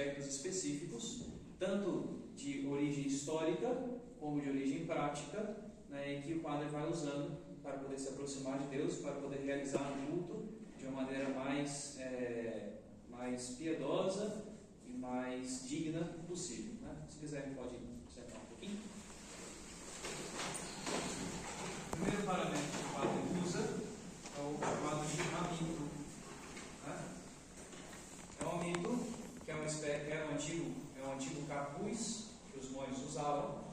aspectos específicos, tanto de origem histórica como de origem prática, né, em que o padre vai usando para poder se aproximar de Deus, para poder realizar um culto de uma maneira mais piedosa e mais digna possível, né? Se quiserem, pode sentar um pouquinho. O primeiro paramento que o padre usa é o chamado de amido, né? É um amido que é um antigo capuz que os monges usavam,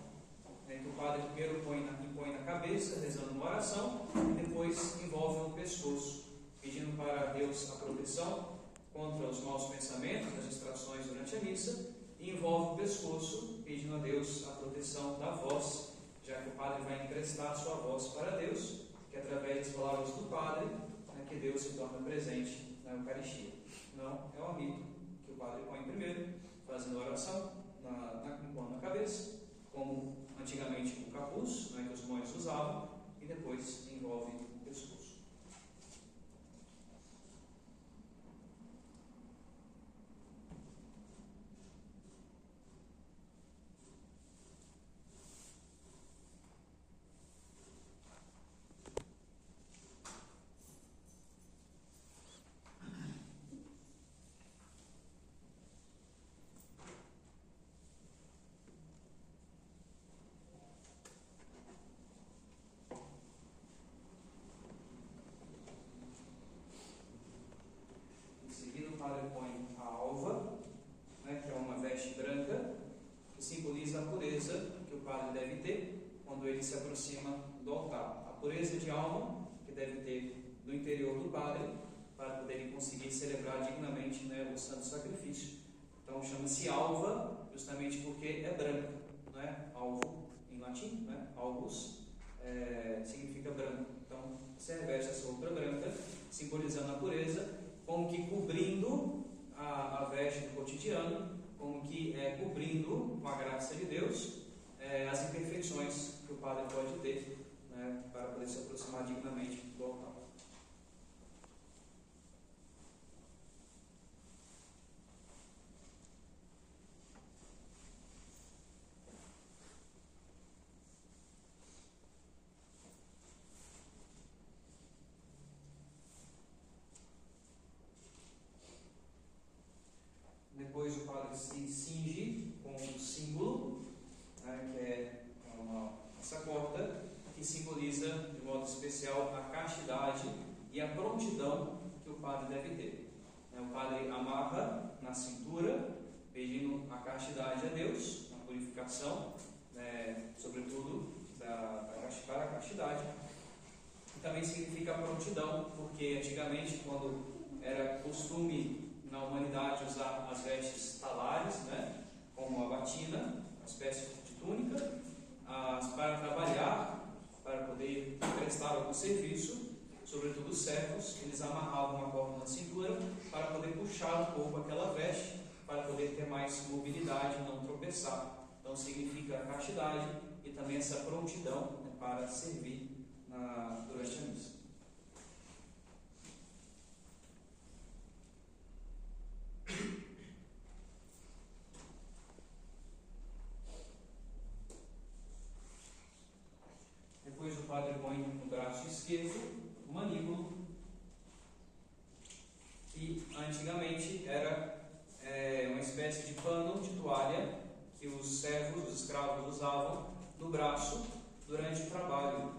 né, que o padre primeiro impõe na cabeça, rezando uma oração, e depois envolve no pescoço, pedindo para Deus a proteção contra os maus pensamentos, as distrações durante a missa, e envolve o pescoço, pedindo a Deus a proteção da voz, já que o padre vai emprestar sua voz para Deus, que através das palavras do padre, né, que Deus se torna presente na Eucaristia. Então, é o amido que o padre põe primeiro, fazendo a oração, impondo na cabeça, como antigamente o capuz, né, que os monges usavam, e depois envolve o pescoço. O padre põe a alva, né, que é uma veste branca, que simboliza a pureza que o padre deve ter quando ele se aproxima do altar. A pureza de alma que deve ter no interior do padre, para poderem conseguir celebrar dignamente, né, o santo sacrifício. Então chama-se alva, justamente porque é branca, né? Alvo em latim, né? Alvus, significa branco. Então você reveste essa roupa branca, simbolizando a pureza, como que cobrindo a veste do cotidiano, como que cobrindo, com a graça de Deus, as imperfeições que o padre pode ter, né, para poder se aproximar dignamente do altar. Depois o padre se cinge com um símbolo, né, que é essa corda, que simboliza de modo especial a castidade e a prontidão que o padre deve ter. O padre amarra na cintura, pedindo a castidade a Deus, a purificação, né, sobretudo para a castidade. E também significa a prontidão, porque antigamente, quando era costume na humanidade usar as vestes talares, né, como a batina, uma espécie de túnica, para trabalhar, para poder prestar algum serviço, sobretudo os servos, eles amarravam uma corda na cintura para poder puxar um pouco aquela veste, para poder ter mais mobilidade e não tropeçar. Então significa a castidade e também essa prontidão, né, para servir durante a missa. Depois o padre põe no braço esquerdo o manípulo, que antigamente era uma espécie de pano de toalha que os servos, os escravos usavam no braço durante o trabalho,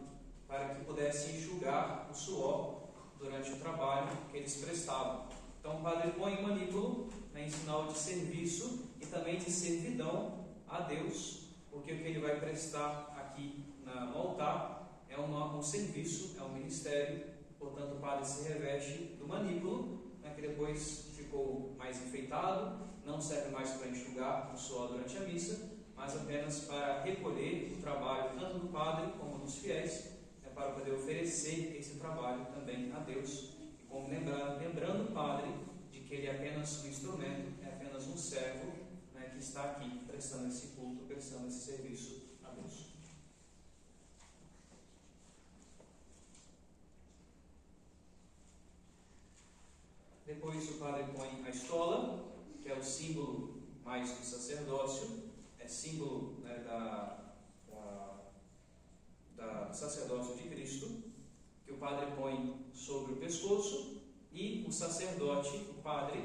para que pudesse enxugar o suor durante o trabalho que eles prestavam. Então o padre põe o manípulo, né, em sinal de serviço e também de servidão a Deus, porque o que ele vai prestar aqui no altar é um serviço, é um ministério. Portanto o padre se reveste do manípulo, né, que depois ficou mais enfeitado, não serve mais para enxugar o suor durante a missa, mas apenas para recolher o trabalho tanto do padre como dos fiéis, para poder oferecer esse trabalho também a Deus, e como lembrando o padre de que ele é apenas um instrumento, é apenas um servo, né, que está aqui prestando esse culto, prestando esse serviço a Deus. Depois o padre põe a estola, que é o símbolo mais do sacerdócio, é símbolo, né, do sacerdócio de Cristo, que o padre põe sobre o pescoço, e o sacerdote, o padre,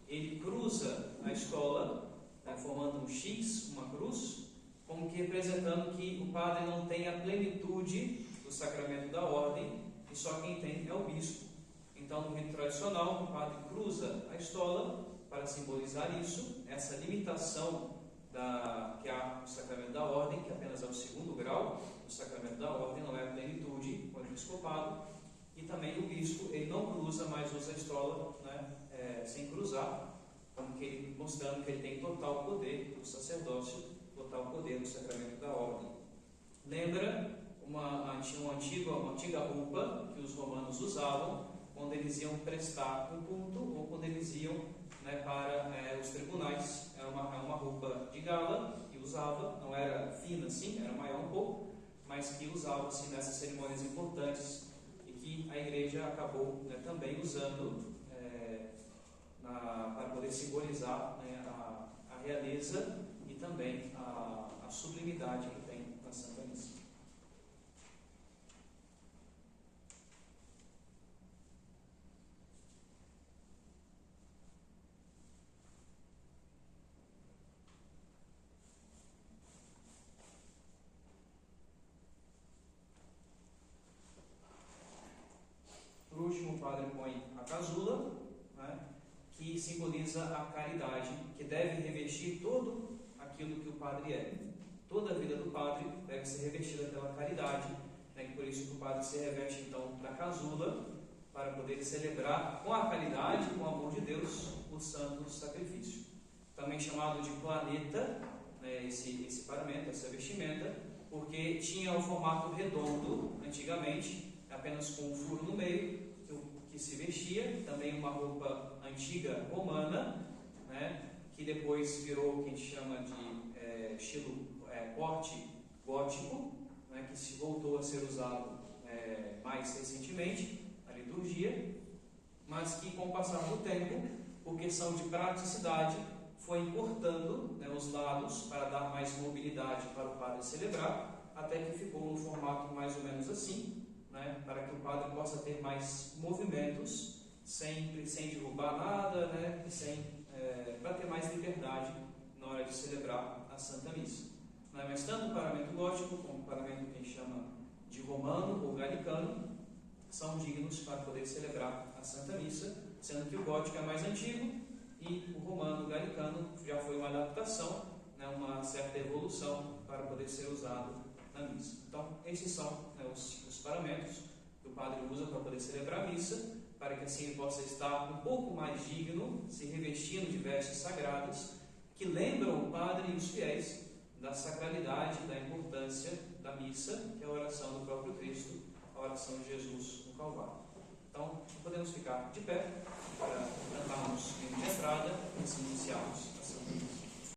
ele cruza a estola, né, formando um X, uma cruz, como que representando que o padre não tem a plenitude do sacramento da ordem, e só quem tem é o bispo. Então, no rito tradicional, o padre cruza a estola para simbolizar isso, essa limitação que há no sacramento da ordem, que apenas é o segundo grau do sacramento da ordem, não é a plenitude quanto ao episcopado. E também o bispo, ele não cruza, mas usa a estola, né, sem cruzar, como que ele, mostrando que ele tem total poder do sacerdócio, total poder do sacramento da ordem. Lembra uma antiga roupa que os romanos usavam quando eles iam prestar um culto ou quando eles iam, né, para os tribunais. Era uma roupa de gala que usava, não era fina assim, era maior um pouco, mas que usava-se nessas cerimônias importantes e que a igreja acabou, né, também usando para poder simbolizar, né, a realeza e também a sublimidade que tem na Santa Missa. Por último, o padre põe a casula, né, que simboliza a caridade, que deve revestir todo aquilo que o padre é. Toda a vida do padre deve ser revestida pela caridade, né, que por isso que o padre se reveste então da casula, para poder celebrar com a caridade, com o amor de Deus, o santo sacrifício. Também chamado de planeta, né, esse paramento, essa vestimenta, porque tinha o formato redondo antigamente, apenas com um furo no meio, que se vestia, também uma roupa antiga romana, né, que depois virou o que a gente chama de estilo porte gótico, né, que se voltou a ser usado mais recentemente na liturgia, mas que com o passar do tempo, por questão de praticidade, foi encurtando, né, os lados para dar mais mobilidade para o padre celebrar, até que ficou no formato mais ou menos assim, né, para que o padre possa ter mais movimentos, sempre sem derrubar nada, né, para ter mais liberdade na hora de celebrar a Santa Missa. Né, mas tanto o paramento gótico como o paramento que a gente chama de romano ou galicano são dignos para poder celebrar a Santa Missa, sendo que o gótico é mais antigo e o romano, o galicano, já foi uma adaptação, né, uma certa evolução para poder ser usado na missa. Então, esses são, né, os paramentos que o padre usa para poder celebrar a missa, para que assim ele possa estar um pouco mais digno, se revestindo de vestes sagradas, que lembram o padre e os fiéis da sacralidade, da importância da missa, que é a oração do próprio Cristo, a oração de Jesus no Calvário. Então, podemos ficar de pé para cantarmos o hino de entrada e assim iniciarmos a Santa Missa.